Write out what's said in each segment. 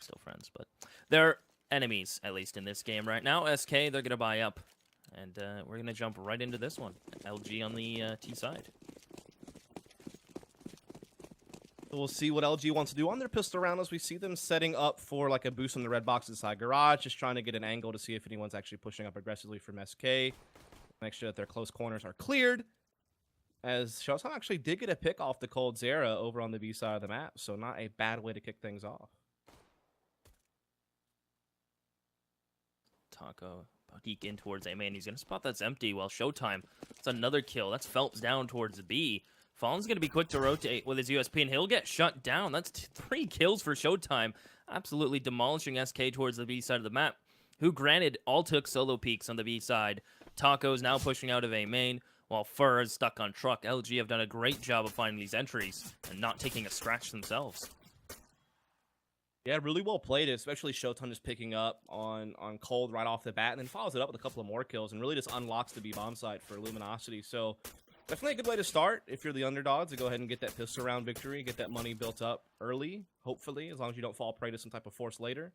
still friends, but they're enemies, at least in this game right now. SK, they're going to buy up, and we're going to jump right into this one. LG on the T side. We'll see what LG wants to do on their pistol round as we see them setting up for like a boost on the red box inside garage, just trying to get an angle to see if anyone's actually pushing up aggressively from SK. Make sure that their close corners are cleared. As Showtime actually did get a pick off the Cold Zera over on the B side of the map, so not a bad way to kick things off. Taco peek in towards A main. He's going to spot that's empty. Well, Showtime, it's another kill. That's Phelps down towards B. Fallen's going to be quick to rotate with his USP, and he'll get shut down. That's 3 kills for Showtime. Absolutely demolishing SK towards the B side of the map, who granted all took solo peeks on the B side. Taco's now pushing out of A main, while Fur is stuck on truck. LG have done a great job of finding these entries and not taking a scratch themselves. Yeah, really well played, especially Showtime just picking up on Cold right off the bat, and then follows it up with a couple of more kills, and really just unlocks the B-bomb site for Luminosity. So definitely a good way to start if you're the underdogs, to go ahead and get that pistol round victory, get that money built up early, hopefully, as long as you don't fall prey to some type of force later.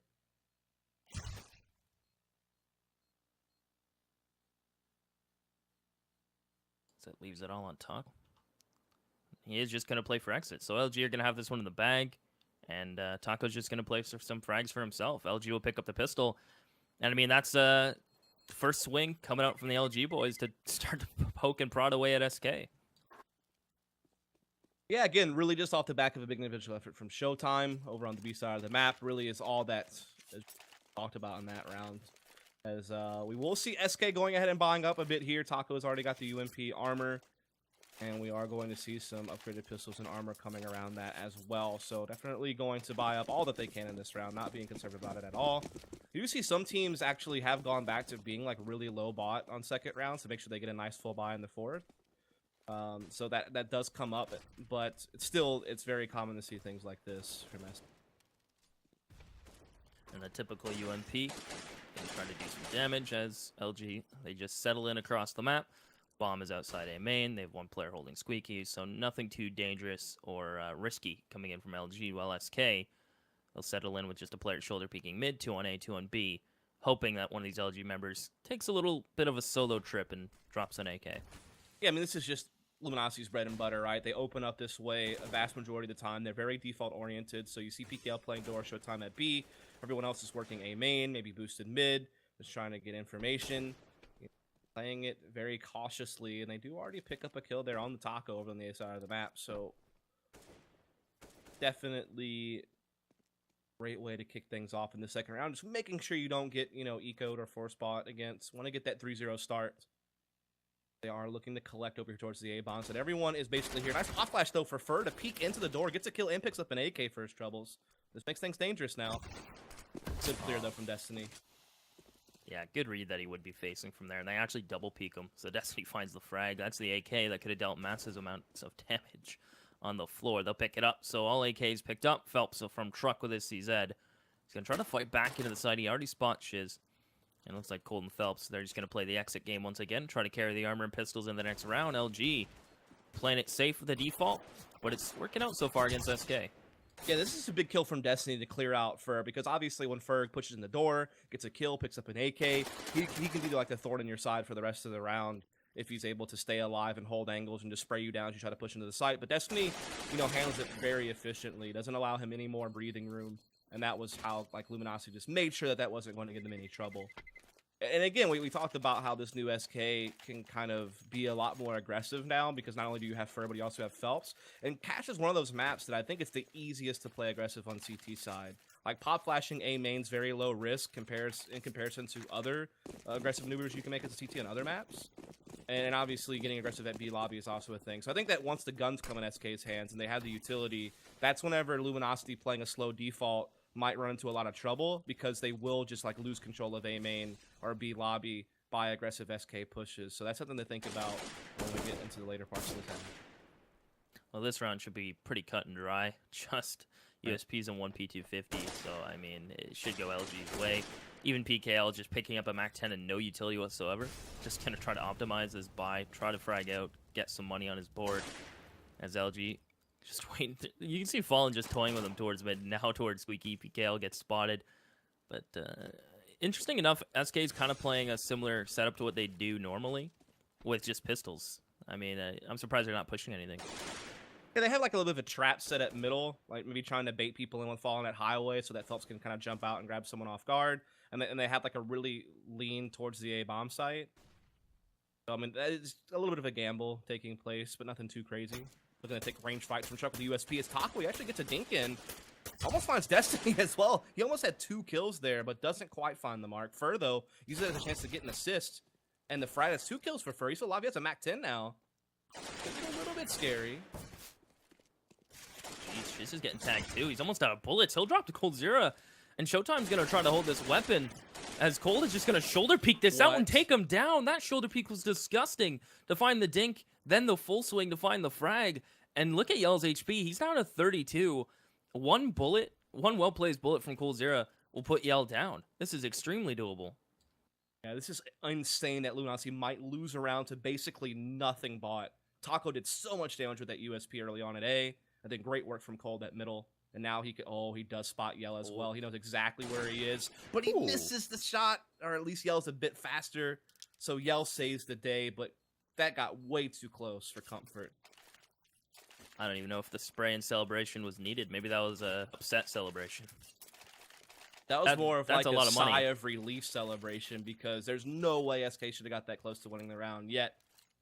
So it leaves it all on top. He is just going to play for exit. So LG are going to have this one in the bag. And Taco's just going to play some frags for himself. LG will pick up the pistol. And I mean, that's first swing coming out from the LG boys to start to poke and prod away at SK. Yeah, again, really just off the back of a big individual effort from Showtime over on the B side of the map. Really is all that is talked about in that round. As we will see SK going ahead and buying up a bit here. Taco has already got the UMP armor. And we are going to see some upgraded pistols and armor coming around that as well. So definitely going to buy up all that they can in this round, not being conservative about it at all. You do see some teams actually have gone back to being like really low bot on second rounds to make sure they get a nice full buy in the fourth. So that does come up, but it's very common to see things like this from S. And the typical UMP going to try to do some damage as LG, they just settle in across the map. Bomb is outside A main. They have one player holding squeakies, so nothing too dangerous or risky coming in from LG, while SK, they'll settle in with just a player shoulder peeking mid, 2 on A, 2 on B, hoping that one of these LG members takes a little bit of a solo trip and drops an AK. Yeah, I mean, this is just Luminosity's bread and butter, right? They open up this way a vast majority of the time. They're very default-oriented, so you see PKL playing door, Showtime at B. Everyone else is working A main, maybe boosted mid, just trying to get information. Playing it very cautiously, and they do already pick up a kill there on the Taco over on the A side of the map, so definitely great way to kick things off in the second round. Just making sure you don't get, ecoed or force bot against. Want to get that 3-0 start. They are looking to collect over here towards the A-bombs, and everyone is basically here. Nice hot flash, though, for Fur to peek into the door, gets a kill and picks up an AK for his troubles. This makes things dangerous now. Good clear, though, from Destiny. Yeah, good read that he would be facing from there, and they actually double peek him. So Destiny finds the frag. That's the AK that could have dealt massive amounts of damage on the floor. They'll pick it up. So all AKs picked up. Phelps from truck with his CZ. He's going to try to fight back into the side. He already spot Shiz. And it looks like Cold and Phelps, they're just going to play the exit game once again. Try to carry the armor and pistols in the next round. LG playing it safe with the default, but it's working out so far against SK. Yeah, this is a big kill from Destiny to clear out Ferg, because obviously when Ferg pushes in the door, gets a kill, picks up an AK, he can be like a thorn in your side for the rest of the round if he's able to stay alive and hold angles and just spray you down as you try to push into the site. But Destiny, handles it very efficiently, doesn't allow him any more breathing room, and that was how Luminosity just made sure that wasn't going to get them any trouble. And again, we talked about how this new SK can kind of be a lot more aggressive now, because not only do you have Fur, but you also have Phelps. And Cash is one of those maps that I think it's the easiest to play aggressive on CT side. Like, pop flashing A main's very low risk in comparison to other aggressive maneuvers you can make as a CT on other maps. And obviously, getting aggressive at B lobby is also a thing. So I think that once the guns come in SK's hands and they have the utility, that's whenever Luminosity playing a slow default might run into a lot of trouble, because they will just lose control of A main or B lobby by aggressive SK pushes. So that's something to think about when we get into the later parts of the round. Well, this round should be pretty cut and dry. Just USPs and 1 P250. So, I mean, it should go LG's way. Even PKL just picking up a MAC-10 and no utility whatsoever. Just going to try to optimize this buy, try to frag out, get some money on his board. As LG Just waiting. You can see Fallen just toying with him towards mid, now towards Squeaky. PKL gets spotted. But interesting enough, SK is kind of playing a similar setup to what they do normally with just pistols. I mean, I'm surprised they're not pushing anything. Yeah, they have like a little bit of a trap set at middle, like maybe trying to bait people in with Fallen at highway so that Phelps can kind of jump out and grab someone off guard. And they have like a really lean towards the A bomb site. So, I mean, that is a little bit of a gamble taking place, but nothing too crazy. We're going to take range fights from Chuck with the USP as Taco actually gets a dink in. Almost finds Destiny as well. He almost had 2 kills there, but doesn't quite find the mark. Fur, though, uses it as a chance to get an assist. And the Frag has 2 kills for Fur. He's still alive. He has a Mac 10 now. It's a little bit scary. Jeez, this is getting tagged too. He's almost out of bullets. He'll drop to Cold Zero. And Showtime's going to try to hold this weapon. As Cold is just going to shoulder peek this out and take him down. That shoulder peek was disgusting. To find the dink, then the full swing to find the frag. And look at Yell's HP. He's down to 32. One bullet, one well-placed bullet from Cold Zero will put Yell down. This is extremely doable. Yeah, this is insane that Luminosity might lose around to basically nothing bought. Taco did so much damage with that USP early on at A. I think great work from Cold at middle. And now he does spot Yell as well. He knows exactly where he is. But he misses the shot, or at least Yell's a bit faster. So Yell saves the day, but that got way too close for comfort. I don't even know if the spray and celebration was needed. Maybe that was a upset celebration. That was more of like a sigh money. of relief celebration because there's no way SK should have got that close to winning the round. Yet,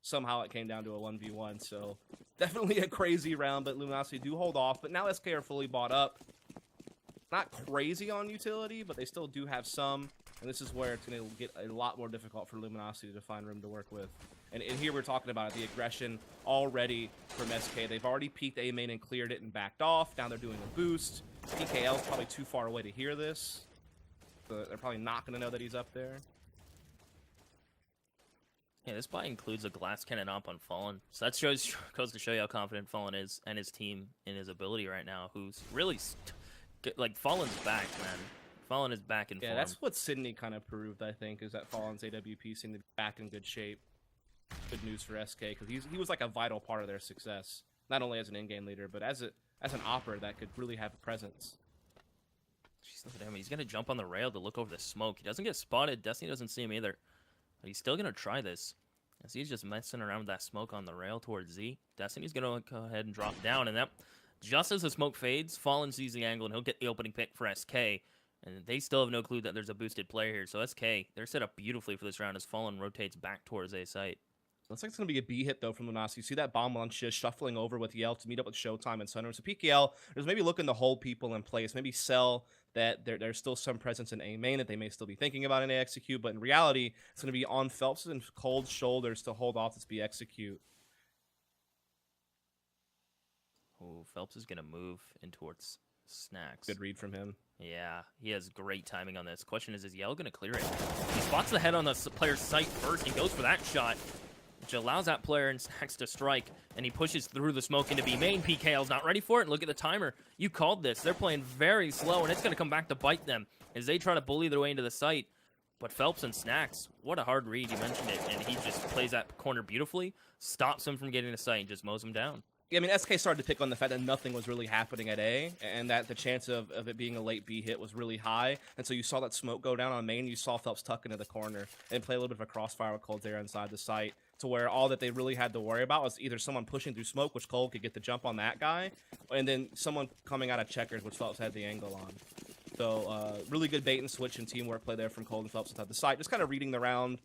somehow it came down to a 1v1. So, definitely a crazy round, but Luminosity do hold off. But now SK are fully bought up. Not crazy on utility, but they still do have some. And this is where it's going to get a lot more difficult for Luminosity to find room to work with. And here we're talking about the aggression already from SK. They've already peeked A main and cleared it and backed off. Now they're doing a boost. PKL is probably too far away to hear this. So they're probably not going to know that he's up there. Yeah, this buy includes a glass cannon op on Fallen. So that goes to show you how confident Fallen is and his team in his ability right now, who's really... like, Fallen's back, man. Fallen is back in form. Yeah, that's what Sydney kind of proved, I think, is that Fallen's AWP seemed to be back in good shape. Good news for SK, because he was like a vital part of their success. Not only as an in-game leader, but as an opper that could really have a presence. Jeez, look at him. He's going to jump on the rail to look over the smoke. He doesn't get spotted. Destiny doesn't see him either. But he's still going to try this. As he's just messing around with that smoke on the rail towards Z. Destiny's going to go ahead and drop down. And that, just as the smoke fades, Fallen sees the angle and he'll get the opening pick for SK. And they still have no clue that there's a boosted player here. So SK, they're set up beautifully for this round as Fallen rotates back towards A site. Looks like it's going to be a B hit, though, from Luminosity. You see that bomb launch just shuffling over with Yell to meet up with Showtime and Sunroom. So PKL is maybe looking to hold people in place, maybe sell that there's still some presence in A main that they may still be thinking about in A execute, but in reality, it's going to be on Phelps and Cold shoulders to hold off this B execute. Oh, Phelps is going to move in towards Snacks. Good read from him. Yeah, he has great timing on this. Question is Yell going to clear it? He spots the head on the player's sight first. He goes for that shot, which allows that player in Snacks to strike, and he pushes through the smoke into B main. PKL's not ready for it, and look at the timer. You called this. They're playing very slow, and it's going to come back to bite them as they try to bully their way into the site. But Phelps and Snacks, what a hard read. You mentioned it, and he just plays that corner beautifully, stops him from getting to sight, and just mows him down. Yeah, I mean, SK started to pick on the fact that nothing was really happening at A, and that the chance of it being a late B hit was really high. And so you saw that smoke go down on main, you saw Phelps tuck into the corner and play a little bit of a crossfire with Cold there inside the site, to where all that they really had to worry about was either someone pushing through smoke, which Cold could get the jump on that guy, and then someone coming out of checkers, which Phelps had the angle on. So really good bait and switch and teamwork play there from Cold and Phelps inside the site. Just kind of reading the round,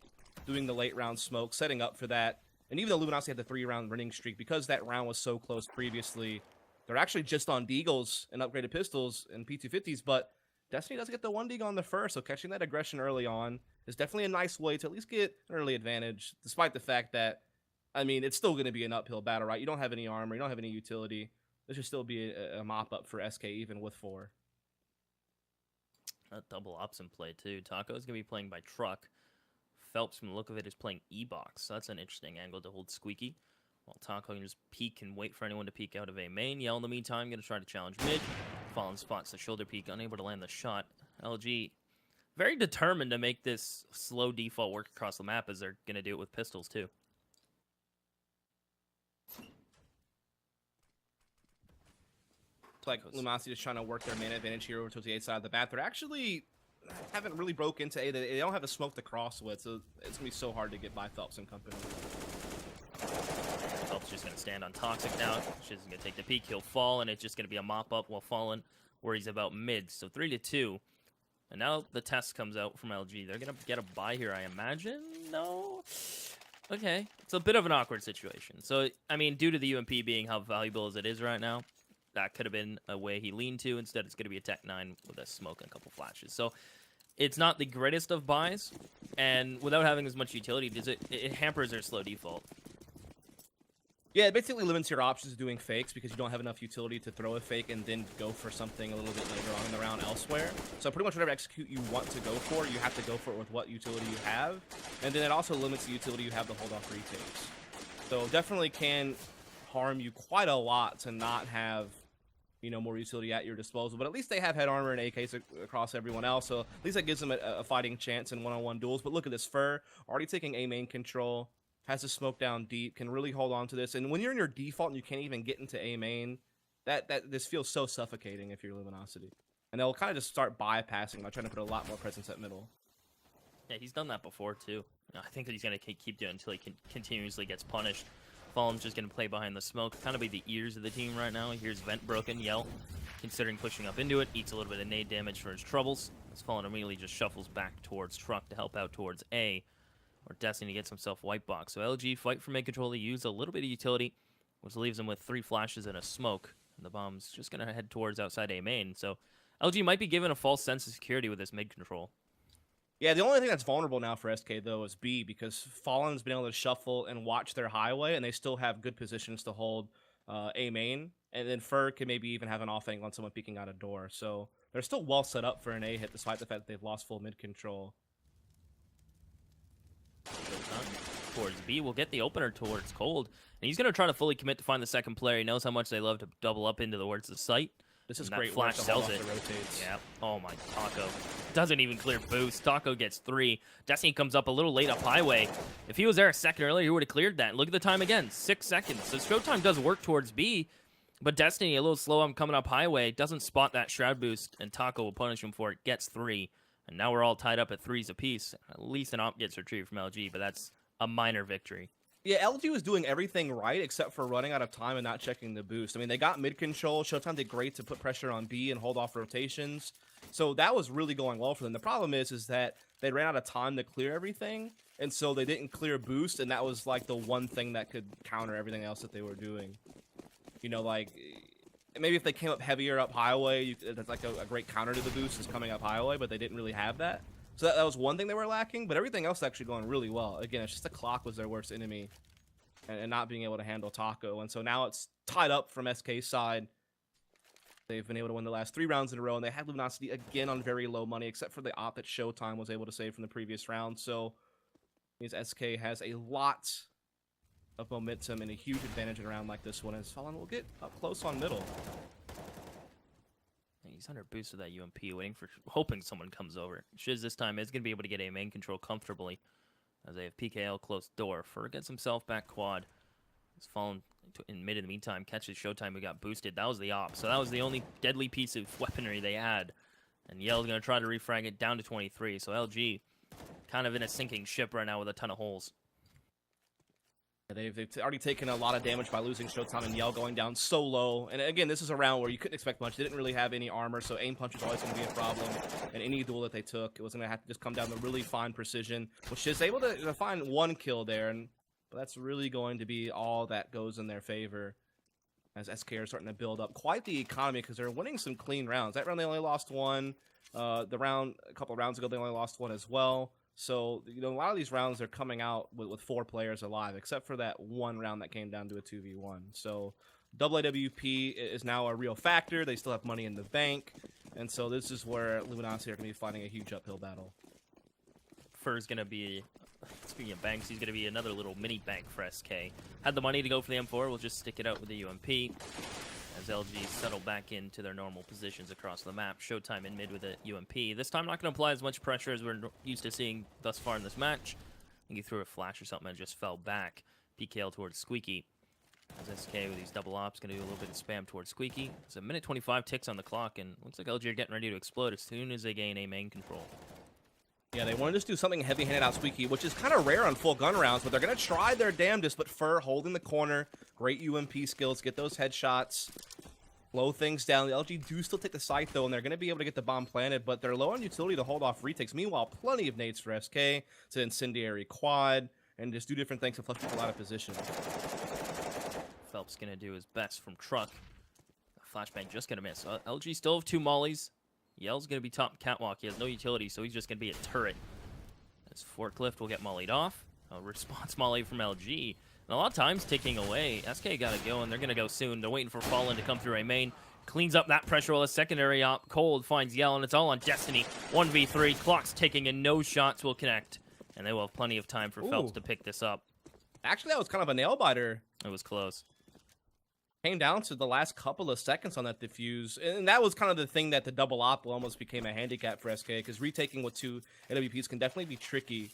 doing the late round smoke, setting up for that. And even though Luminosity had the 3-round winning streak, because that round was so close previously, they're actually just on Deagles and upgraded pistols and P250s, but Destiny does get the 1 Deagle on the first, so catching that aggression early on is definitely a nice way to at least get an early advantage, despite the fact that, I mean, it's still going to be an uphill battle, right? You don't have any armor, you don't have any utility. This should still be a mop-up for SK, even with 4. A double ops in play, too. Taco's going to be playing by truck. Phelps, from the look of it, is playing E-Box. So that's an interesting angle to hold Squeaky. While Taco can just peek and wait for anyone to peek out of A main. Yell, in the meantime, going to try to challenge mid. Fallen spots the shoulder peek, unable to land the shot. LG, very determined to make this slow default work across the map, as they're going to do it with pistols, too. like Luminosity is trying to work their mana advantage here over towards the A side of the map. They're actually haven't really broke into A. They don't have a smoke to cross with, so it's gonna be so hard to get by Phelps and company. Phelps just gonna stand on Toxic now. She's gonna take the peek. He'll fall, and it's just gonna be a mop up while falling, where he's about mid. So 3-2. And now the test comes out from LG. They're gonna get a buy here, I imagine. No. Okay, it's a bit of an awkward situation. So I mean, due to the UMP being how valuable as it is right now, that could have been a way he leaned to. Instead, it's going to be a Tech 9 with a smoke and a couple flashes. So it's not the greatest of buys, and without having as much utility, it hampers their slow default. Yeah, it basically limits your options of doing fakes because you don't have enough utility to throw a fake and then go for something a little bit later on in the round elsewhere. So pretty much whatever execute you want to go for, you have to go for it with what utility you have. And then it also limits the utility you have to hold off retakes. So definitely can harm you quite a lot to not have, you know, more utility at your disposal. But at least they have head armor and AKs across everyone else. So at least that gives them a fighting chance in one-on-one duels. But look at this, Fur already taking A main control. Has to smoke down deep, can really hold on to this. And when you're in your default and you can't even get into A main, this feels so suffocating if you're Luminosity. And they'll kind of just start bypassing by trying to put a lot more presence at middle. Yeah, he's done that before, too. I think that he's going to keep doing it until he continuously gets punished. Fallen's just going to play behind the smoke, kind of be the ears of the team right now. He hears Vent broken, Yell, considering pushing up into it, eats a little bit of nade damage for his troubles. As Fallen immediately just shuffles back towards Truck to help out towards A. Or Destiny gets himself white box. So LG fight for mid-control. They use a little bit of utility, which leaves him with 3 flashes and a smoke. And the bomb's just going to head towards outside A main. So LG might be given a false sense of security with this mid-control. Yeah, the only thing that's vulnerable now for SK, though, is B, because Fallen's been able to shuffle and watch their highway, and they still have good positions to hold A main. And then Fur can maybe even have an off angle on someone peeking out a door. So they're still well set up for an A hit, despite the fact that they've lost full mid-control. Towards B, we'll get the opener towards Cold, and he's going to try to fully commit to find the second player. He knows how much they love to double up into the words of sight. This is and great. Flash sells it. Rotates. Yeah. Oh my, Taco doesn't even clear boost. Taco gets 3. Destiny comes up a little late up highway. If he was there a second earlier, he would have cleared that. Look at the time again, 6 seconds. So Showtime does work towards B, but Destiny a little slow on coming up highway, doesn't spot that shroud boost, and Taco will punish him for it. Gets 3. And now we're all tied up at 3s apiece. At least an op gets retrieved from LG, but that's a minor victory. Yeah, LG was doing everything right except for running out of time and not checking the boost. I mean, they got mid-control. Showtime did great to put pressure on B and hold off rotations. So that was really going well for them. The problem is that they ran out of time to clear everything, and so they didn't clear boost, and that was like the one thing that could counter everything else that they were doing. You know, like, maybe if they came up heavier up highway, that's like a great counter to the boost is coming up highway, but they didn't really have that. So that was one thing they were lacking, but everything else actually going really well. Again, it's just the clock was their worst enemy and not being able to handle Taco. And so now it's tied up from SK's side. They've been able to win the last 3 rounds in a row, and they had Luminosity again on very low money, except for the op that Showtime was able to save from the previous round. So means SK has a lot of momentum and a huge advantage in a round like this one, as Fallen will get up close on middle. He's under boost with that UMP, hoping someone comes over. Shiz this time is going to be able to get A main control comfortably, as they have PKL close door. Fur gets himself back quad. He's fallen in mid in the meantime, catches Showtime who got boosted. That was the op, so that was the only deadly piece of weaponry they had. And Yell's going to try to refrag it down to 23, so LG kind of in a sinking ship right now with a ton of holes. They've already taken a lot of damage by losing Showtime and Yell going down so low. And again, this is a round where you couldn't expect much. They didn't really have any armor, so aim punch is always going to be a problem. And any duel that they took, it was going to have to just come down to really fine precision, which is able to find 1 kill there. But that's really going to be all that goes in their favor, as SK are starting to build up quite the economy because they're winning some clean rounds. That round they only lost 1. A couple of rounds ago, they only lost 1 as well. So, you know, a lot of these rounds are coming out with 4 players alive, except for that 1 round that came down to a 2v1. So, AWP is now a real factor. They still have money in the bank. And so this is where Luminosity are going to be fighting a huge uphill battle. Fur's going to be, speaking of banks, he's going to be another little mini bank for SK. Had the money to go for the M4, we'll just stick it out with the UMP. As LG settle back into their normal positions across the map. Showtime in mid with a UMP. This time not going to apply as much pressure as we're used to seeing thus far in this match. I think he threw a flash or something and just fell back. PKL towards Squeaky. As SK with these double ops going to do a little bit of spam towards Squeaky. It's a minute 25 ticks on the clock, and looks like LG are getting ready to explode as soon as they gain A main control. Yeah, they want to just do something heavy-handed out Squeaky, which is kind of rare on full gun rounds, but they're going to try their damnedest. But Fur holding the corner, great UMP skills, get those headshots, slow things down. The LG do still take the site, though, and they're going to be able to get the bomb planted, but they're low on utility to hold off retakes. Meanwhile, plenty of nades for SK to incendiary quad, and just do different things to flush people out of position. Phelps going to do his best from truck. Flashbang just going to miss. LG still have 2 mollies. Yell's going to be top catwalk. He has no utility, so he's just going to be a turret. This forklift will get mollied off. A response molly from LG. And a lot of times ticking away. SK got to go, and they're going to go soon. They're waiting for Fallen to come through A main. Cleans up that pressure while a secondary op. Cold finds Yell, and it's all on Destiny. 1v3. Clock's ticking, and no shots will connect. And they will have plenty of time for Phelps to pick this up. Actually, that was kind of a nail-biter. It was close. Came down to the last couple of seconds on that defuse, and that was kind of the thing that the double op almost became a handicap for SK, because retaking with 2 AWPs can definitely be tricky.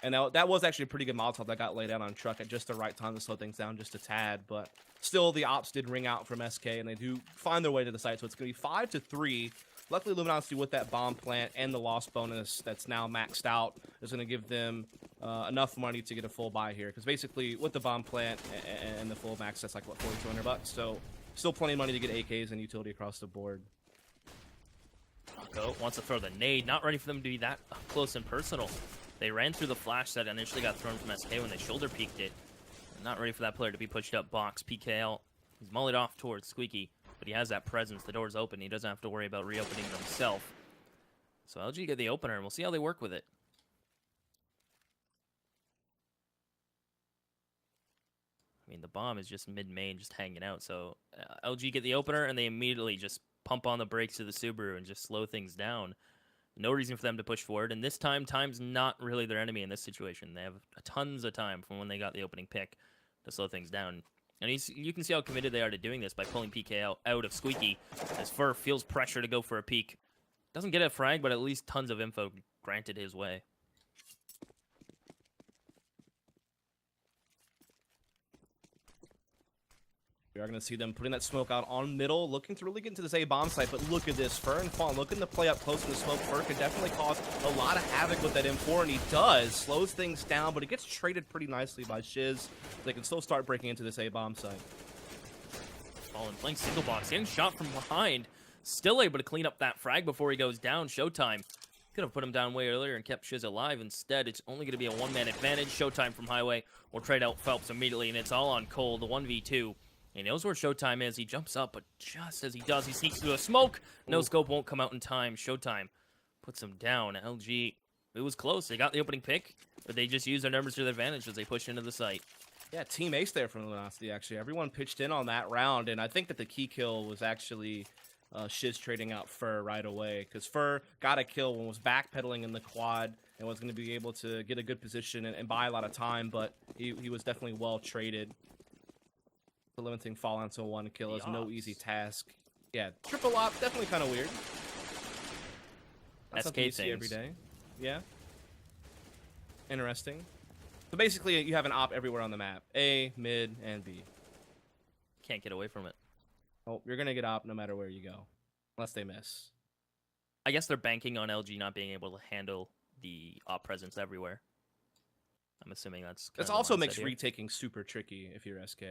And that was actually a pretty good Molotov that got laid out on truck at just the right time to slow things down just a tad, but still the ops did ring out from SK, and they do find their way to the site, so it's going to be 5-3. Luckily, Luminosity with that bomb plant and the loss bonus that's now maxed out is going to give them enough money to get a full buy here. Because basically, with the bomb plant and the full max, that's like, what, $4,200? So still plenty of money to get AKs and utility across the board. Rocco wants to throw the nade. Not ready for them to be that up close and personal. They ran through the flash that initially got thrown from SK when they shoulder peeked it. Not ready for that player to be pushed up box. PKL. He's mullied off towards Squeaky. But he has that presence. The door's open. He doesn't have to worry about reopening it himself. So LG get the opener, and we'll see how they work with it. I mean, the bomb is just mid-main, just hanging out. So LG get the opener, and they immediately just pump on the brakes of the Subaru and just slow things down. No reason for them to push forward. And this time, time's not really their enemy in this situation. They have tons of time from when they got the opening pick to slow things down. And you can see how committed they are to doing this by pulling PK out of Squeaky, as Fur feels pressure to go for a peek. Doesn't get a frag, but at least tons of info granted his way. We are going to see them putting that smoke out on middle, looking to really get into this A-bomb site, but look at this. Fur and Fawn looking to play up close to the smoke. Fur could definitely cause a lot of havoc with that M4, and he does. Slows things down, but it gets traded pretty nicely by Shiz. They can still start breaking into this A-bomb site. Fallen playing single box, getting shot from behind. Still able to clean up that frag before he goes down. Showtime could have put him down way earlier and kept Shiz alive. Instead, it's only going to be a one-man advantage. Showtime from Highway will trade out Phelps immediately, and it's all on Cole, the 1v2. He knows where Showtime is. He jumps up, but just as he does, he sneaks through a smoke. No scope won't come out in time. Showtime puts him down. LG, it was close. They got the opening pick, but they just used their numbers to their advantage as they push into the site. Yeah, team ace there from Luminosity, actually. Everyone pitched in on that round, and I think that the key kill was actually Shiz trading out Fur right away, because Fur got a kill when was backpedaling in the quad and was going to be able to get a good position and buy a lot of time, but he was definitely well traded. Limiting Fallen to 1 kill is no easy task. Yeah, triple op, definitely kind of weird. Not something you see every day. Yeah. Interesting. So basically, you have an op everywhere on the map. A, mid, and B. Can't get away from it. Oh, you're going to get op no matter where you go. Unless they miss. I guess they're banking on LG not being able to handle the op presence everywhere. I'm assuming that's This also makes retaking super tricky if you're SK.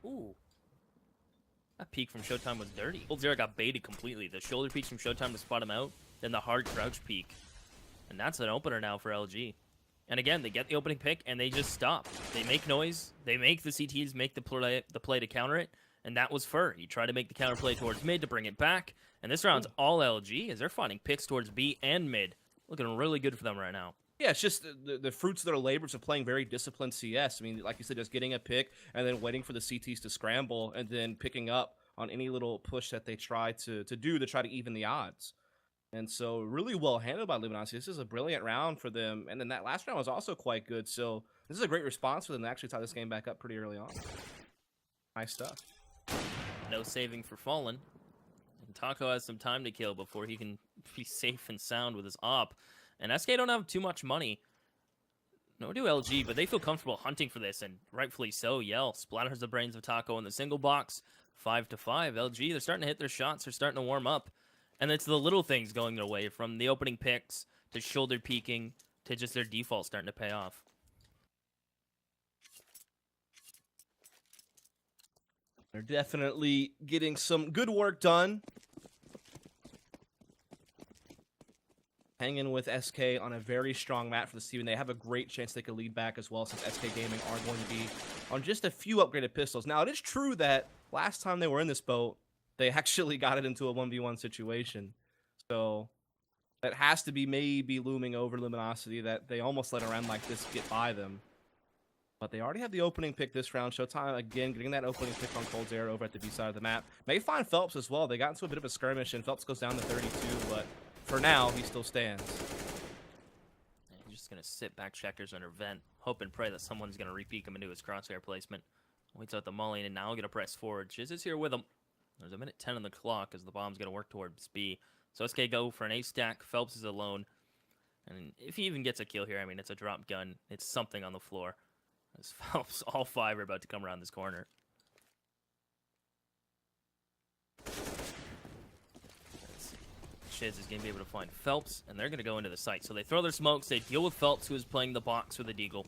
Ooh. That peek from Showtime was dirty. Old Zero got baited completely. The shoulder peeks from Showtime to spot him out, then the hard crouch peek. And that's an opener now for LG. And again, they get the opening pick, and they just stop. They make noise. They make the CTs make the play to counter it, and that was Fur. He tried to make the counter play towards mid to bring it back, and this round's all LG as they're finding picks towards B and mid. Looking really good for them right now. Yeah, it's just the fruits of their labors of playing very disciplined CS. I mean, like you said, just getting a pick and then waiting for the CTs to scramble and then picking up on any little push that they try to do to try to even the odds. And so really well handled by Luminosity. This is a brilliant round for them. And then that last round was also quite good. So this is a great response for them to actually tie this game back up pretty early on. Nice stuff. No saving for Fallen. And Taco has some time to kill before he can be safe and sound with his op. And SK don't have too much money. No do LG, but they feel comfortable hunting for this, and rightfully so. Yell splatters the brains of Taco in the single box. 5-5. LG, they're starting to hit their shots. They're starting to warm up. And it's the little things going their way, from the opening picks to shoulder peeking to just their default starting to pay off. They're definitely getting some good work done. Hanging with SK on a very strong mat for the season. They have a great chance they could lead back as well, since SK Gaming are going to be on just a few upgraded pistols. Now, it is true that last time they were in this boat, they actually got it into a 1v1 situation. So that has to be maybe looming over Luminosity, that they almost let a round like this get by them. But they already have the opening pick this round. Showtime, again, getting that opening pick on Cold's Air over at the B side of the map. May find Phelps as well. They got into a bit of a skirmish, and Phelps goes down to 32, but for now, he still stands. Yeah, he's just going to sit back checkers under vent, hope and pray that someone's going to re-peek him into his crosshair placement. Waits out the molly, and now going to press forward. Shiz is here with him. There's a minute 10 on the clock as the bomb's going to work towards B. So SK go for an A stack. Phelps is alone. And if he even gets a kill here, I mean, it's a drop gun. It's something on the floor. As Phelps, all five are about to come around this corner. Shiz is going to be able to find Phelps, and they're going to go into the site. So they throw their smokes, they deal with Phelps, who is playing the box with a deagle.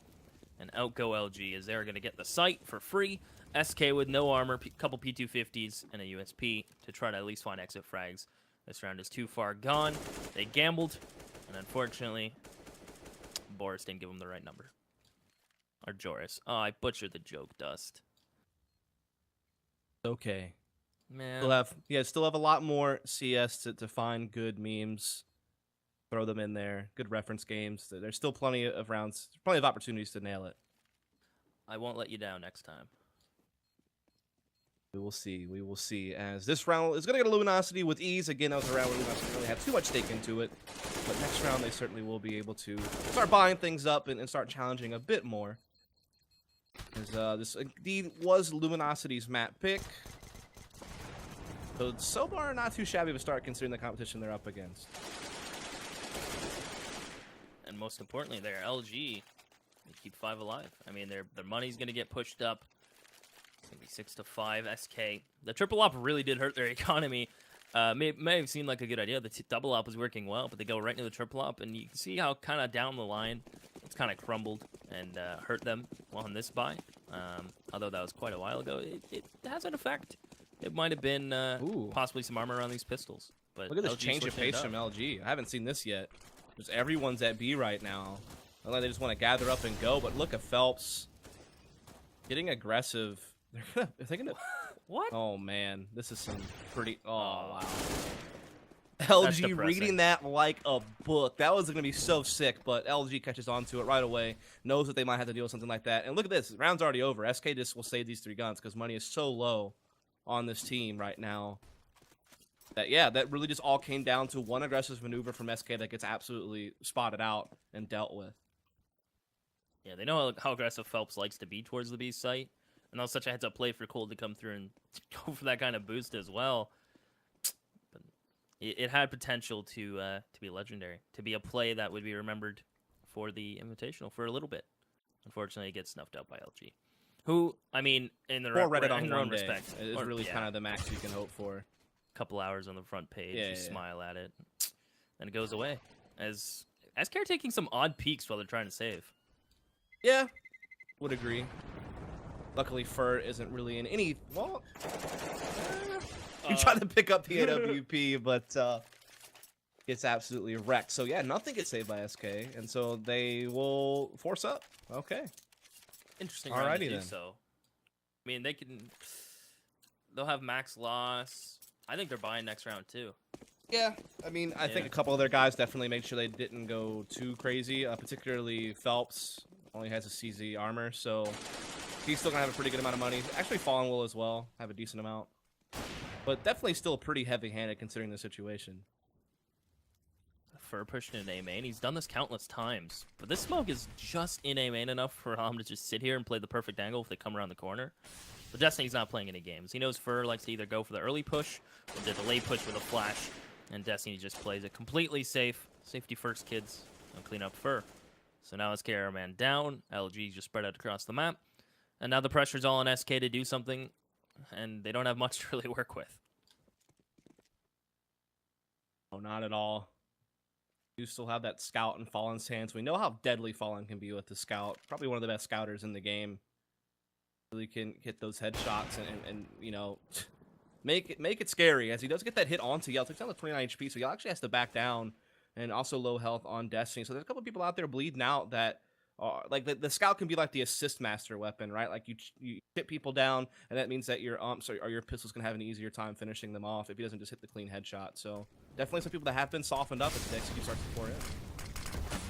And out go LG, as they're going to get the site for free. SK with no armor, couple P250s, and a USP to try to at least find exit frags. This round is too far gone. They gambled, and unfortunately, Boris didn't give them the right number. Or Joris. Oh, I butchered the joke, Dust. Okay. Man. Still have a lot more CS to find good memes. Throw them in there. Good reference games. There's still plenty of rounds, plenty of opportunities to nail it. I won't let you down next time. We will see. We will see. As this round is going to get a Luminosity with ease. Again, that was a round where Luminosity didn't really have too much stake into it. But next round, they certainly will be able to start buying things up and start challenging a bit more. As this indeed was Luminosity's map pick. So far, not too shabby of a start considering the competition they're up against. And most importantly, they're LG. They keep 5 alive. I mean, their money's going to get pushed up. It's going to be 6-5 SK. The triple op really did hurt their economy. May have seemed like a good idea. The double op was working well, but they go right into the triple op, and you can see how kind of down the line it's kind of crumbled and hurt them on this buy. Although that was quite a while ago, it has an effect. It might have been possibly some armor around these pistols. But look at this LG change of pace from LG. I haven't seen this yet. Because everyone's at B right now. Unless they just want to gather up and go. But look at Phelps getting aggressive. They're gonna. What? Oh man, this is some pretty. Oh wow. That's LG depressing. reading that like a book. That was gonna be so sick. But LG catches on to it right away. Knows that they might have to deal with something like that. And look at this. Round's already over. SK just will save these 3 guns because money is so low on this team right now. That really just all came down to one aggressive maneuver from SK that gets absolutely spotted out and dealt with. Yeah, they know how aggressive Phelps likes to be towards the B site. And that was such a heads-up play for Cold to come through and go for that kind of boost as well. But it had potential to be legendary, to be a play that would be remembered for the Invitational for a little bit. Unfortunately, it gets snuffed out by LG. Who, I mean, in their own respect, is really kind of the max you can hope for. Couple hours on the front page, you smile at it, and it goes away. As SK are taking some odd peeks while they're trying to save. Yeah, would agree. Luckily, Fur isn't really in any. Well, he tried to pick up the AWP, but gets absolutely wrecked. So yeah, nothing gets saved by SK, and so they will force up. Okay. Interesting. Alrighty then. So, I mean, they'll have max loss. I think they're buying next round too. Yeah, I mean, I think a couple of their guys definitely made sure they didn't go too crazy. Particularly Phelps only has a CZ armor, so he's still gonna have a pretty good amount of money. Actually, Fallen will as well have a decent amount, but definitely still pretty heavy-handed considering the situation. For pushing in A main, he's done this countless times, but this smoke is just in A main enough for him to just sit here and play the perfect angle if they come around the corner. But Destiny's not playing any games. He knows Fur likes to either go for the early push or the delay push with a flash, and Destiny just plays it completely safe. Safety first, kids. I'll clean up Fur. So now SK are a man down. LG just spread out across the map. And now the pressure's all on SK to do something, and they don't have much to really work with. Oh, not at all. You still have that scout in Fallen's hands. We know how deadly Fallen can be with the scout. Probably one of the best scouters in the game. Really can hit those headshots and you know, make it scary, as he does get that hit onto Yell. Takes down the 29 HP, so Yell actually has to back down, and also low health on Destiny. So there's a couple people out there bleeding out that are like the scout can be like the assist master weapon, right? Like you hit people down, and that means that your or your pistol's gonna have an easier time finishing them off if he doesn't just hit the clean headshot. So definitely some people that have been softened up as the execute starts to pour in.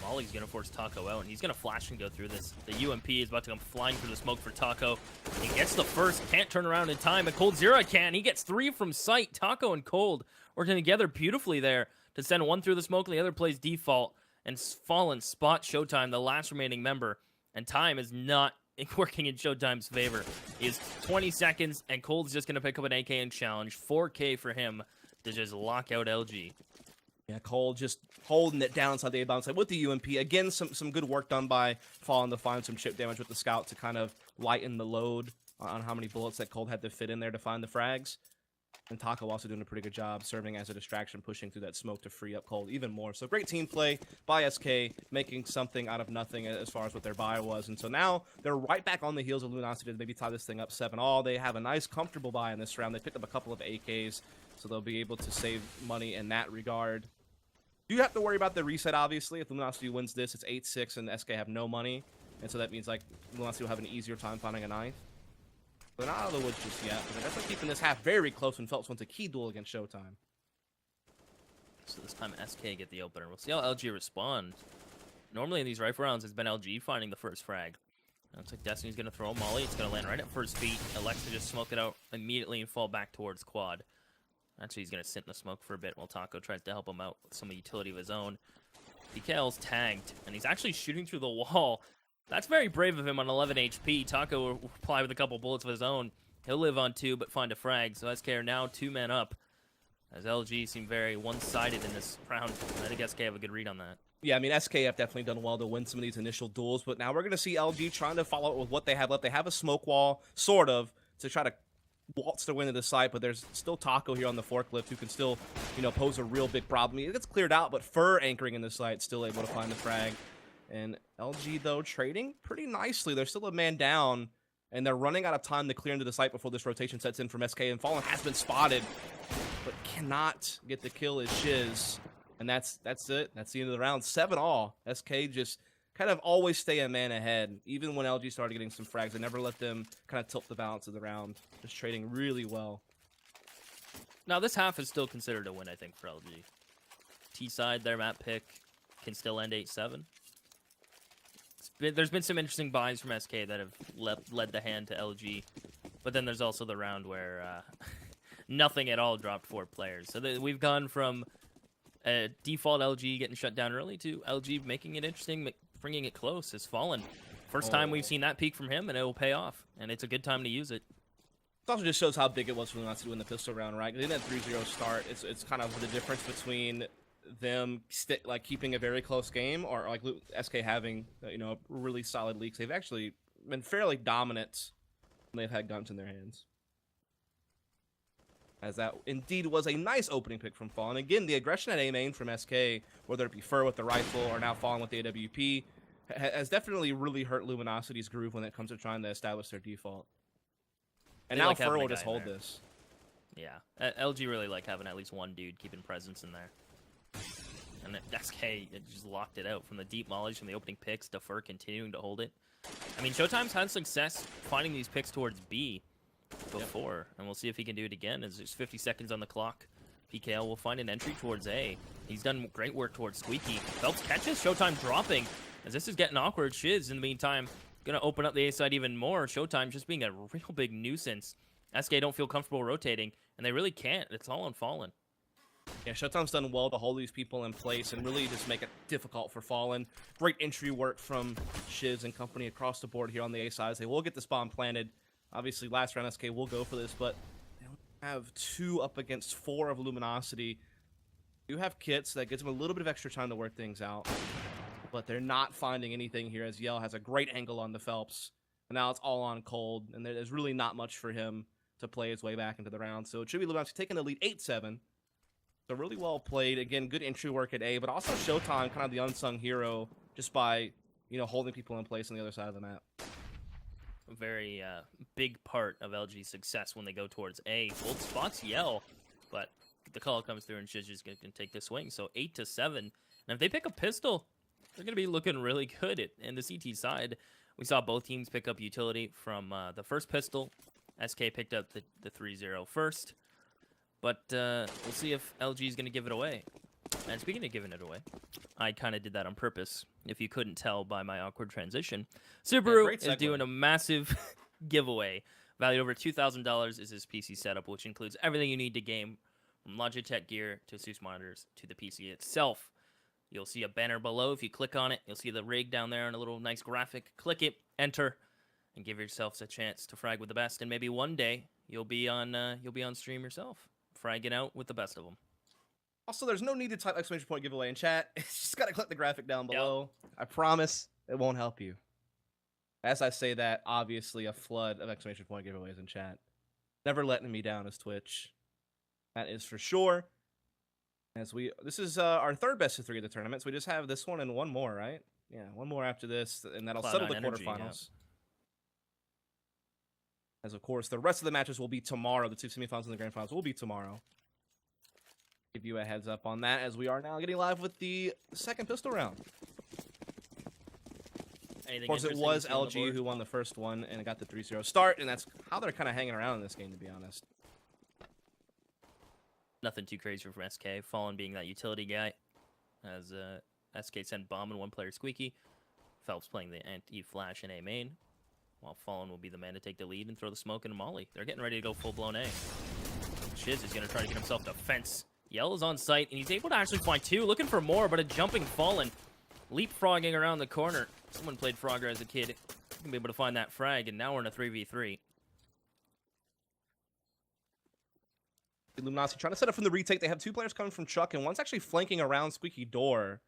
Molly's going to force Taco out, and he's going to flash and go through this. The UMP is about to come flying through the smoke for Taco. He gets the first, can't turn around in time, and Cold Zero can. He gets 3 from sight. Taco and Cold working together beautifully there to send one through the smoke, and the other plays default, and Fallen spot Showtime, the last remaining member, and time is not working in Showtime's favor. He has 20 seconds, and Cold's just going to pick up an AK and challenge. 4K for him to just lock out LG. Yeah, Cole just holding it down inside the A-bomb side with the UMP. Again, some good work done by Fallen to find some chip damage with the scout to kind of lighten the load on how many bullets that Cold had to fit in there to find the frags. And Taco also doing a pretty good job serving as a distraction, pushing through that smoke to free up Cold even more. So great team play by SK, making something out of nothing as far as what their buy was. And so now they're right back on the heels of Luminosity to maybe tie this thing up 7-all. They have a nice, comfortable buy in this round. They picked up a couple of AKs, so they'll be able to save money in that regard. You have to worry about the reset, obviously. If Luminosity wins this, it's 8-6, and SK have no money. And so that means, like, Luminosity will have an easier time finding a 9th. They're not out of the woods just yet, but they're definitely keeping this half very close when Phelps wants a key duel against Showtime. So this time SK get the opener. We'll see how LG respond. Normally in these rifle rounds, it's been LG finding the first frag. Looks like Destiny's going to throw a molly. It's going to land right at first feet. Alexa just smoke it out immediately and fall back towards quad. Actually, he's going to sit in the smoke for a bit while Taco tries to help him out with some utility of his own. PKL's tagged, and he's actually shooting through the wall. That's very brave of him on 11 HP. Taco will reply with a couple bullets of his own. He'll live on 2, but find a frag. So SK are now 2 men up, as LG seem very one-sided in this round. I think SK have a good read on that. Yeah, I mean, SK have definitely done well to win some of these initial duels, but now we're going to see LG trying to follow up with what they have left. They have a smoke wall, sort of, to try to waltz their way into the site, but there's still Taco here on the forklift who can still, you know, pose a real big problem. It gets cleared out, but Fur anchoring in the site, still able to find the frag. And LG, though, trading pretty nicely. They're still a man down, and they're running out of time to clear into the site before this rotation sets in from SK, and Fallen has been spotted, but cannot get the kill as Shiz. And that's it. That's the end of the round. 7-all. SK just kind of always stay a man ahead. Even when LG started getting some frags, they never let them kind of tilt the balance of the round. Just trading really well. Now, this half is still considered a win, I think, for LG. T-side, their map pick can still end 8-7. There's been some interesting buys from SK that have led the hand to LG. But then there's also the round where nothing at all dropped 4 players. So we've gone from default LG getting shut down early to LG making it interesting, bringing it close. Has Fallen. First time we've seen that peak from him, and it will pay off. And it's a good time to use it. It also just shows how big it was for them not to win the pistol round, right? They didn't have 3-0 start. It's kind of the difference between them like keeping a very close game or like SK having you know, really solid leaks. They've actually been fairly dominant when they've had guns in their hands. As that indeed was a nice opening pick from Fallen. Again, the aggression at A main from SK, whether it be Fur with the rifle or now Fallen with the AWP, has definitely really hurt Luminosity's groove when it comes to trying to establish their default. And now Fur will just hold this. Yeah, LG really like having at least one dude keeping presence in there. And SK just locked it out from the deep mollies from the opening picks to Fur continuing to hold it. I mean, Showtime's had success finding these picks towards B before, and we'll see if he can do it again as there's 50 seconds on the clock. PKL will find an entry towards A. He's done great work towards Squeaky. Phelps catches Showtime dropping, as this is getting awkward. Shiz, in the meantime, going to open up the A side even more. Showtime just being a real big nuisance. SK don't feel comfortable rotating, and they really can't. It's all on Fallen. Yeah, Showtime's done well to hold these people in place and really just make it difficult for Fallen. Great entry work from Shiz and company across the board here on the A side. They will get this bomb planted. Obviously, last round SK will go for this, but they only have 2 up against 4 of Luminosity. You have kits that gives them a little bit of extra time to work things out. but they're not finding anything here as Yell has a great angle on the Phelps. And now it's all on Cold, and there's really not much for him to play his way back into the round. So it should be Luminosity taking the lead 8-7. So really well played. Again, good entry work at A, but also Showtime, kind of the unsung hero, just by, holding people in place on the other side of the map. A very big part of LG's success when they go towards A. Both spots Yell, but the call comes through and Shiz is going to take the swing. So 8-7. And if they pick a pistol, they're going to be looking really good in the CT side. We saw both teams pick up utility from the first pistol. SK picked up the 3-0 first. But we'll see if LG is going to give it away. And speaking of giving it away, I kind of did that on purpose, if you couldn't tell by my awkward transition. Subaru is doing a massive giveaway. Valued over $2,000 is his PC setup, which includes everything you need to game, from Logitech gear to ASUS monitors to the PC itself. You'll see a banner below. If you click on it, you'll see the rig down there and a little nice graphic. Click it, enter, and give yourselves a chance to frag with the best. And maybe one day you'll be on stream yourself, fragging out with the best of them. Also, there's no need to type exclamation point giveaway in chat. It's just got to click the graphic down below. Yep. I promise it won't help you. As I say that, obviously a flood of exclamation point giveaways in chat. Never letting me down as Twitch. That is for sure. This is our third best of 3 of the tournament, so we just have this one and one more, right? Yeah, one more after this, and that'll settle the quarterfinals. Yeah. As of course, the rest of the matches will be tomorrow. The 2 semifinals and the grand finals will be tomorrow. Give you a heads up on that, as we are now getting live with the second pistol round. Of course, it was LG who won the first one and got the 3-0 start, and that's how they're kind of hanging around in this game, to be honest. Nothing too crazy from SK. Fallen being that utility guy, as SK sent bomb and one player Squeaky. Phelps playing the anti-flash in A main, while Fallen will be the man to take the lead and throw the smoke into Molly. They're getting ready to go full-blown A. Shiz is going to try to get himself to fence. Yell is on site, and he's able to actually find 2, looking for more, but a jumping Fallen. Leapfrogging around the corner. Someone played Frogger as a kid. Gonna be able to find that frag, and now we're in a 3v3. Luminosity trying to set up from the retake. They have 2 players coming from Chuck, and one's actually flanking around Squeaky Door.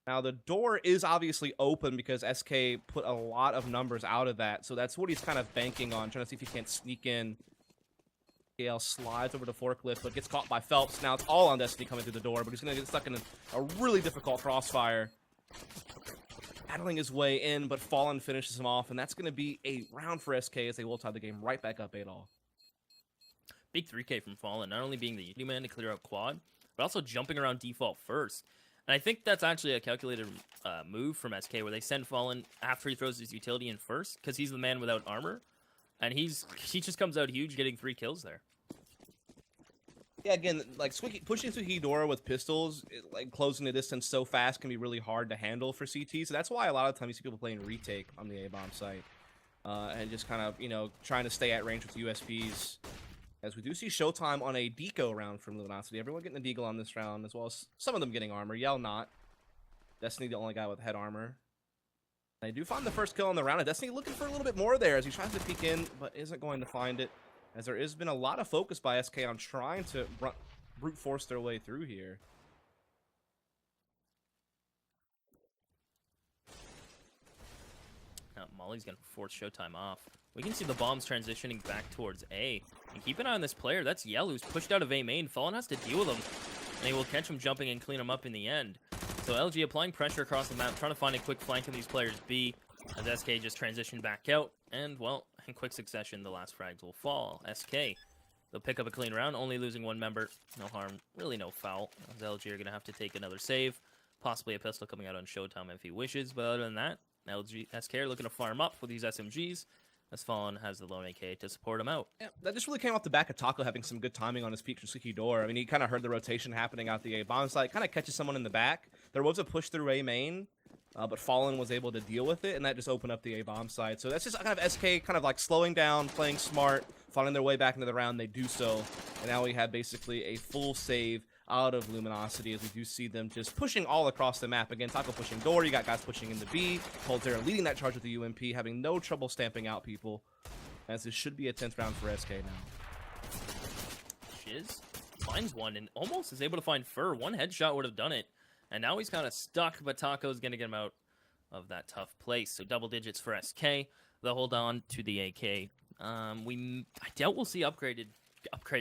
Now, the door is obviously open because SK put a lot of numbers out of that, so that's what he's kind of banking on, trying to see if he can't sneak in. KL slides over to Forklift, but gets caught by Phelps. Now it's all on Destiny coming through the door, but he's going to get stuck in a really difficult crossfire. Battling his way in, but Fallen finishes him off, and that's going to be a round for SK as they will tie the game right back up 8-all. Big 3K from Fallen, not only being the utility man to clear out quad, but also jumping around default first. And I think that's actually a calculated move from SK, where they send Fallen after he throws his utility in first, because he's the man without armor. And he just comes out huge, getting 3 kills there. Yeah, again, like pushing through Hedora with pistols, like closing the distance so fast can be really hard to handle for CT. So that's why a lot of times you see people playing retake on the A-bomb site. And just kind of, trying to stay at range with USPs. As we do see Showtime on a deco round from Luminosity. Everyone getting a deagle on this round, as well as some of them getting armor. Yell not. Destiny the only guy with head armor. They do find the first kill on the round, and Destiny looking for a little bit more there as he tries to peek in, but isn't going to find it. As there has been a lot of focus by SK on trying to brute force their way through here. Now, Molly's going to force Showtime off. We can see the bombs transitioning back towards A. And keep an eye on this player. That's Yell, who's pushed out of A main. Fallen has to deal with him, and he will catch him jumping and clean him up in the end. So LG applying pressure across the map, trying to find a quick flank in these players B, as SK just transitioned back out. And, well, in quick succession, the last frags will fall. SK, they'll pick up a clean round, only losing 1 member. No harm, really no foul. As LG are going to have to take another save. Possibly a pistol coming out on Showtime if he wishes. But other than that, SK are looking to farm up with these SMGs, as Fallen has the lone AK to support him out. Yeah, that just really came off the back of Taco having some good timing on his peak from Squeaky Door. I mean, he kind of heard the rotation happening out the A-bomb side, kind of catches someone in the back. There was a push through A main, but Fallen was able to deal with it, and that just opened up the A-bomb side. So that's just kind of SK kind of like slowing down, playing smart, finding their way back into the round. They do so, and now we have basically a full save out of Luminosity, as we do see them just pushing all across the map. Again, Taco pushing Door, you got guys pushing into B, Coldzera leading that charge with the UMP, having no trouble stamping out people, as this should be a 10th round for SK now. Shiz finds one and almost is able to find Fur. One headshot would have done it. And now he's kind of stuck, but Taco's going to get him out of that tough place. So double digits for SK. They'll hold on to the AK. I doubt we'll see upgrades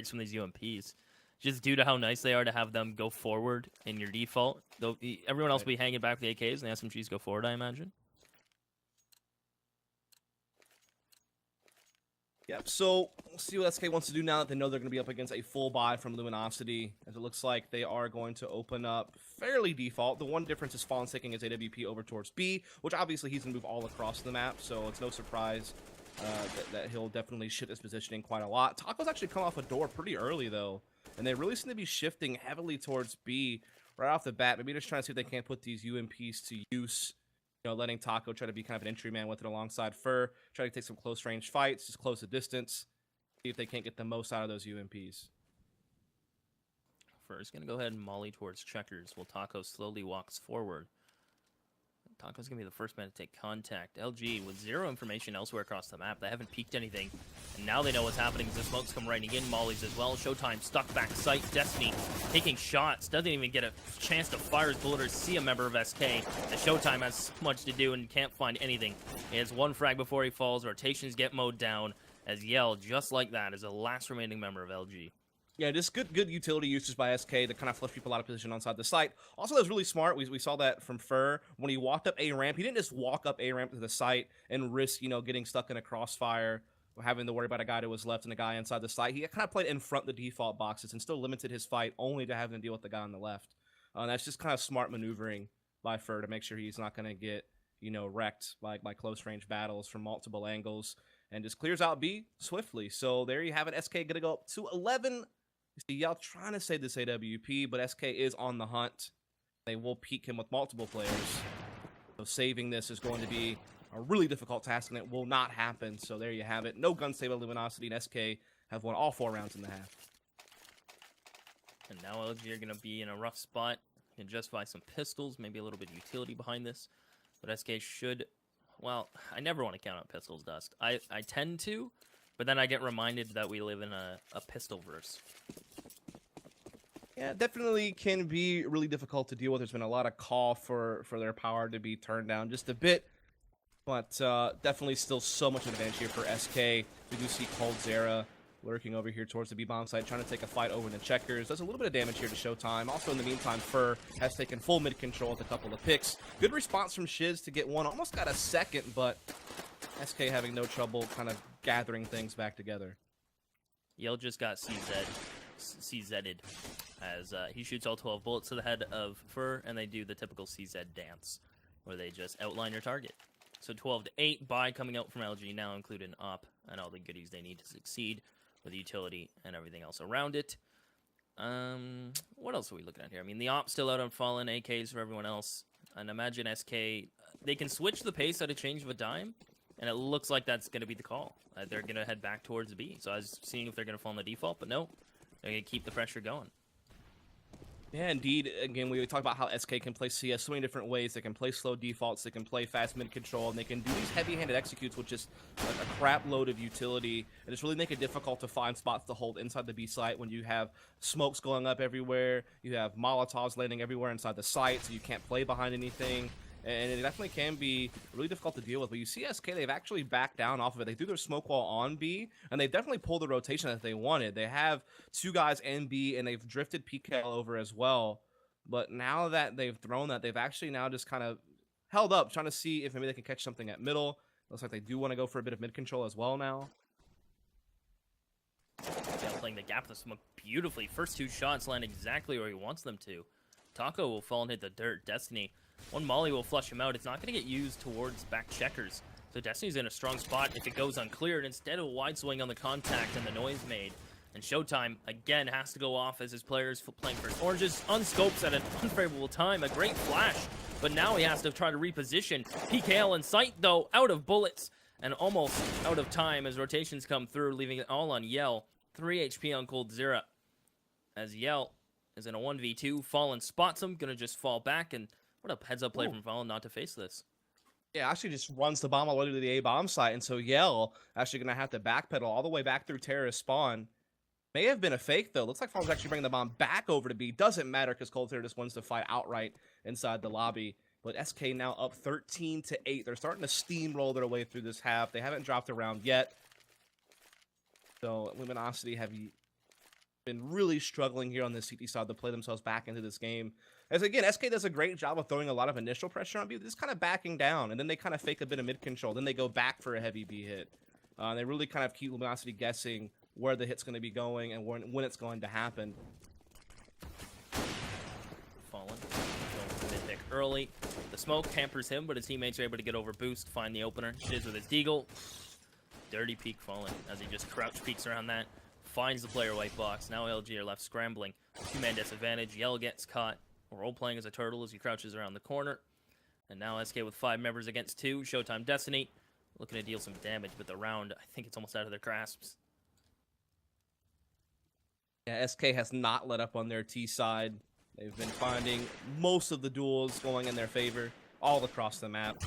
from these UMPs, just due to how nice they are to have them go forward in your default. Though everyone else will be hanging back with the AKs, and the SMGs go forward, I imagine. Yep, so we'll see what SK wants to do now that they know they're going to be up against a full buy from Luminosity, as it looks like they are going to open up fairly default. The one difference is Fallen's taking his AWP over towards B, which obviously he's going to move all across the map, so it's no surprise that he'll definitely shift his positioning quite a lot. Taco's actually come off a door pretty early, though, and they really seem to be shifting heavily towards B right off the bat. Maybe just trying to see if they can't put these UMPs to use. You know, letting Taco try to be kind of an entry man with it alongside Fur, try to take some close range fights, just close the distance, see if they can't get the most out of those UMPs. Fur's going to go ahead and molly towards checkers while Taco slowly walks forward. Taco's going to be the first man to take contact. LG with zero information elsewhere across the map. They haven't peeked anything. And now they know what's happening as the smokes come raining in. Mollies as well. Showtime stuck back sight. Destiny taking shots. Doesn't even get a chance to fire his bullet or see a member of SK. And Showtime has so much to do and can't find anything. He has one frag before he falls. Rotations get mowed down as Yell, just like that, is the last remaining member of LG. Yeah, just good utility usage by SK to kind of flush people out of position on the site. Also, that was really smart. We saw that from Fur. When he walked up A ramp, he didn't just walk up A ramp to the site and risk, getting stuck in a crossfire or having to worry about a guy to his left and a guy inside the site. He kind of played in front of the default boxes and still limited his fight only to having to deal with the guy on the left. That's just kind of smart maneuvering by Fur to make sure he's not going to get, wrecked by close range battles from multiple angles, and just clears out B swiftly. So there you have it. SK going to go up to 11. You see, y'all trying to save this AWP, but SK is on the hunt. They will peek him with multiple players. So saving this is going to be a really difficult task, and it will not happen. So there you have it. No gun save by Luminosity, and SK have won all 4 rounds in the half. And now LG are going to be in a rough spot. Can justify some pistols, maybe a little bit of utility behind this. But SK should... Well, I never want to count out pistols, Dust. I tend to, but then I get reminded that we live in a pistol verse. Yeah, definitely can be really difficult to deal with. There's been a lot of call for their power to be turned down just a bit, but definitely still so much advantage here for SK. We do see Cold Zera lurking over here towards the B-bomb site, trying to take a fight over the checkers. Does a little bit of damage here to Showtime. Also, in the meantime, Fur has taken full mid control with a couple of picks. Good response from Shiz to get one. Almost got a second, but SK having no trouble kind of gathering things back together. Yell just got CZ'd as he shoots all 12 bullets to the head of Fur, and they do the typical CZ dance, where they just outline your target. So 12-8 buy coming out from LG now, including op and all the goodies they need to succeed with utility and everything else around it. What else are we looking at here? I mean, the op's still out on Fallen, AKs for everyone else. And imagine SK, they can switch the pace at a change of a dime, and it looks like that's going to be the call. They're going to head back towards B. So I was seeing if they're going to fall on the default, but no. They're going to keep the pressure going. Yeah, indeed. Again, we talk about how SK can play CS so many different ways. They can play slow defaults, they can play fast mid control, and they can do these heavy-handed executes with just a crap load of utility. And it's really make it difficult to find spots to hold inside the B site when you have smokes going up everywhere, you have Molotovs landing everywhere inside the site, so you can't play behind anything. And it definitely can be really difficult to deal with. But you see SK, they've actually backed down off of it. They threw their smoke wall on B, and they've definitely pulled the rotation that they wanted. They have 2 guys in B, and they've drifted PKL over as well. But now that they've thrown that, they've actually now just kind of held up, trying to see if maybe they can catch something at middle. Looks like they do want to go for a bit of mid control as well now. Yeah, playing the gap of the smoke beautifully. First 2 shots land exactly where he wants them to. Taco will fall and hit the dirt. Destiny, one molly will flush him out. It's not going to get used towards back checkers. So Destiny's in a strong spot if it goes uncleared instead of a wide swing on the contact and the noise made. And Showtime, again, has to go off as his players playing first. Oranges unscopes at an unfavorable time. A great flash. But now he has to try to reposition. PKL in sight, though, out of bullets. And almost out of time as rotations come through, leaving it all on Yell. 3 HP on Cold Zera. As Yell is in a 1v2. Fallen spots him. Gonna just fall back. And what a heads-up play from Fallen not to face this. Yeah, actually just runs the bomb all the way to the A-bomb site. And so Yell actually going to have to backpedal all the way back through terrorist spawn May have been a fake, though. Looks like Fallen's actually bringing the bomb back over to B. Doesn't matter because Coldfire just wants to fight outright inside the lobby. But SK now up 13-8. They're starting to steamroll their way through this half. They haven't dropped a round yet. So Luminosity have been really struggling here on the CT side to play themselves back into this game. As again, SK does a great job of throwing a lot of initial pressure on B, just kind of backing down, and then they kind of fake a bit of mid control. Then they go back for a heavy B hit. They really kind of keep Luminosity guessing where the hit's going to be going and when it's going to happen. Fallen going for mid pick early. The smoke hampers him, but his teammates are able to get over boost, find the opener. Shiz with his deagle. Dirty peek Fallen as he just crouch peeks around that. Finds the player white box. Now LG are left scrambling. Two-man disadvantage. Yell gets caught. Role-playing as a turtle as he crouches around the corner. And now SK with 5 members against 2. Showtime Destiny looking to deal some damage, but the round, I think it's almost out of their grasps. Yeah, SK has not let up on their T side. They've been finding most of the duels going in their favor all across the map.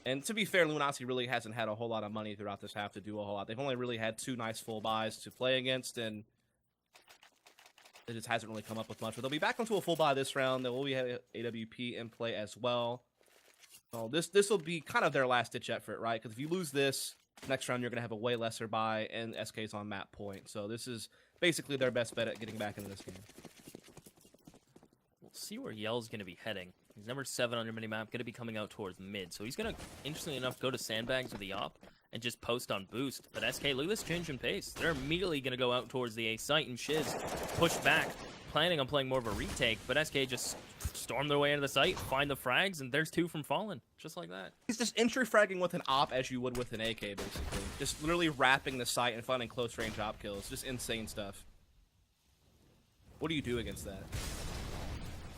And to be fair, Luminosity really hasn't had a whole lot of money throughout this half to do a whole lot. They've only really had 2 nice full buys to play against, and it just hasn't really come up with much. But they'll be back into a full buy this round. There will be AWP in play as well. So this will be kind of their last-ditch effort, right? Because if you lose this, next round you're going to have a way lesser buy, and SK's on map point. So this is basically their best bet at getting back into this game. We'll see where Yell's going to be heading. He's number 7 on your minimap, going to be coming out towards mid. So he's going to, interestingly enough, go to sandbags with the op and just post on boost. But SK, look at this change in pace. They're immediately going to go out towards the A site, and Shiz push back, planning on playing more of a retake. But SK just storm their way into the site, find the frags, and there's 2 from Fallen. Just like that. He's just entry fragging with an op as you would with an AK, basically. Just literally wrapping the site and finding close range op kills. Just insane stuff. What do you do against that?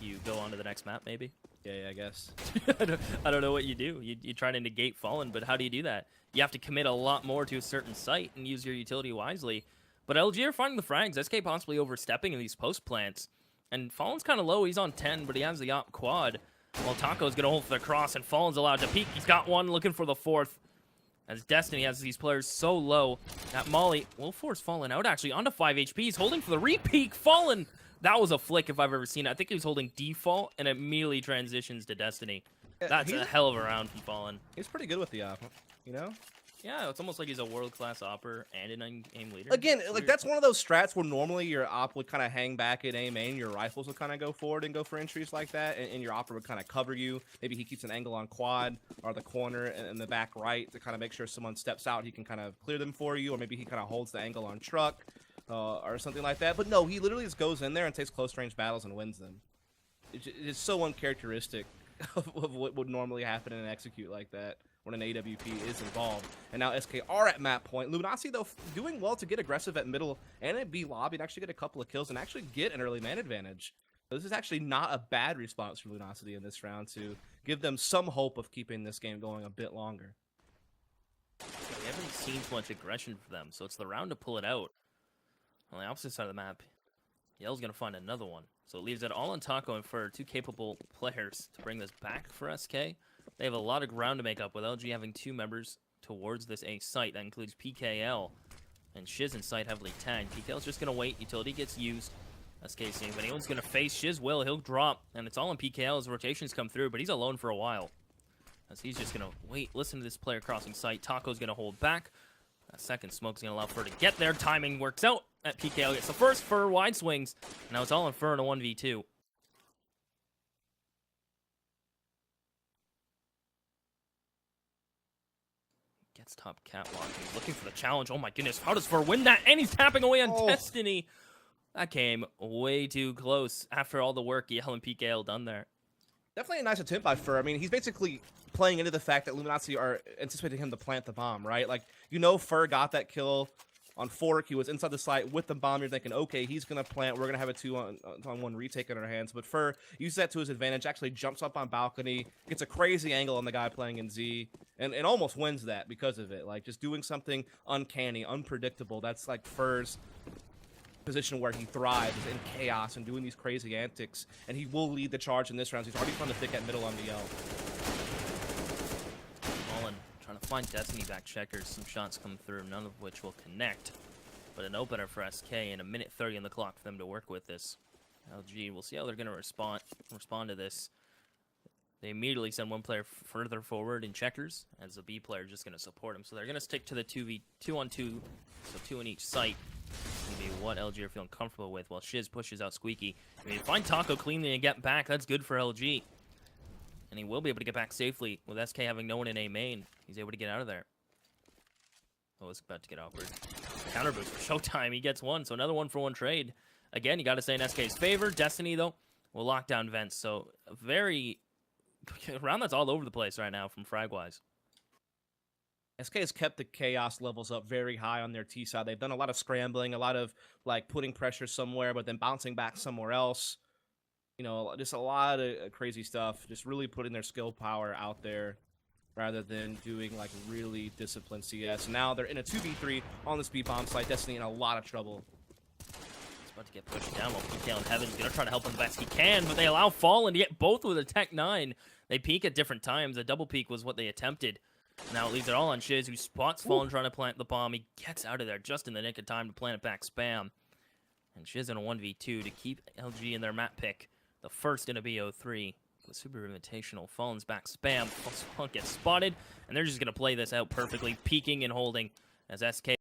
You go on to the next map, maybe? Yeah, I guess. I don't know what you do. You try to negate Fallen, but how do you do that? You have to commit a lot more to a certain site and use your utility wisely. But LG are finding the frags. SK possibly overstepping in these post plants. And Fallen's kind of low. He's on 10, but he has the op quad. While Taco's going to hold for the cross, and Fallen's allowed to peek. He's got one, looking for the 4th. As Destiny has these players so low, that Molly will force Fallen out, actually, onto 5 HP. He's holding for the re-peek. Fallen! That was a flick if I've ever seen it. I think he was holding default and immediately transitions to Destiny. That's a hell of a round from Fallen. He's pretty good with the op, you know? Yeah, it's almost like he's a world-class opper and an in-game leader. Again, like that's one of those strats where normally your op would kind of hang back at A main, your rifles would kind of go forward and go for entries like that, and your opper would kind of cover you. Maybe he keeps an angle on quad or the corner and the back right to kind of make sure someone steps out, he can kind of clear them for you, or maybe he kind of holds the angle on truck or something like that. But no, he literally just goes in there and takes close-range battles and wins them. It's so uncharacteristic of what would normally happen in an execute like that when an AWP is involved. And now SK are at map point. Luminosity, though, doing well to get aggressive at middle and at B lobby and actually get a couple of kills and actually get an early man advantage. So this is actually not a bad response from Luminosity in this round to give them some hope of keeping this game going a bit longer. We haven't seen too much aggression for them, so it's the round to pull it out. On the opposite side of the map, Yell's going to find another one. So it leaves it all on Taco and for 2 capable players to bring this back for SK. They have a lot of ground to make up, with LG having 2 members towards this A site. That includes PKL and Shiz in site heavily tagged. PKL's just going to wait. Utility gets used. SK seeing if anyone's going to face Shiz will. He'll drop, and it's all on PKL as rotations come through, but he's alone for a while. As he's just going to wait, listen to this player crossing site. Taco's going to hold back. That second smoke's going to allow Fur to get there. Timing works out. That PKL gets the first. Fur wide swings. Now it's all on Fur in a 1v2. Gets top catwalk. He's looking for the challenge. Oh my goodness. How does Fur win that? And he's tapping away on Destiny. That came way too close after all the work Yell and PKL done there. Definitely a nice attempt by Fur. I mean, he's basically playing into the fact that Luminosity are anticipating him to plant the bomb, right? Like, you know, Fur got that kill on Fork. He was inside the site with the bomb. You're thinking, okay, he's going to plant. We're going to have a 2-on-1 retake in our hands. But Fur uses that to his advantage, actually jumps up on balcony, gets a crazy angle on the guy playing in Z, and almost wins that because of it. Like, just doing something uncanny, unpredictable. That's like Fur's position where he thrives in chaos and doing these crazy antics, and he will lead the charge in this round. He's already found the thick at middle on the L. Fallen trying to find Destiny back checkers. Some shots come through, none of which will connect. But an opener for SK and a minute 30 on the clock for them to work with this. LG, we'll see how they're going to respond to this. They immediately send one player further forward in checkers, as the B player just going to support him. So they're going to stick to the 2v2-on-2, so 2 on each site. Going to be what LG are feeling comfortable with, while Shiz pushes out Squeaky. I mean, find Taco cleanly and get back. That's good for LG. And he will be able to get back safely with SK having no one in A main. He's able to get out of there. Oh, it's about to get awkward. Counter boost for Showtime. He gets one, so another 1-for-1 trade. Again, you got to say in SK's favor. Destiny, though, will lock down vents. So a very... round that's all over the place right now from Fragwise. SK has kept the chaos levels up very high on their T side. They've done a lot of scrambling, a lot of like putting pressure somewhere, but then bouncing back somewhere else. You know, just a lot of crazy stuff. Just really putting their skill power out there rather than doing like really disciplined CS. Now they're in a 2v3 on the speed bomb site. Destiny in a lot of trouble. About to get pushed down while PK on Heaven's going to try to help him the best he can, but they allow Fallen to get both with a Tech 9. They peek at different times. A double peek was what they attempted. Now it leaves it all on Shiz, who spots Fallen trying to plant the bomb. He gets out of there just in the nick of time to plant it back spam. And Shiz in a 1v2 to keep LG in their map pick. The first in a bo3. The Super Invitational. Fallen's back spam. Fallen gets spotted, and they're just going to play this out perfectly, peeking and holding as SK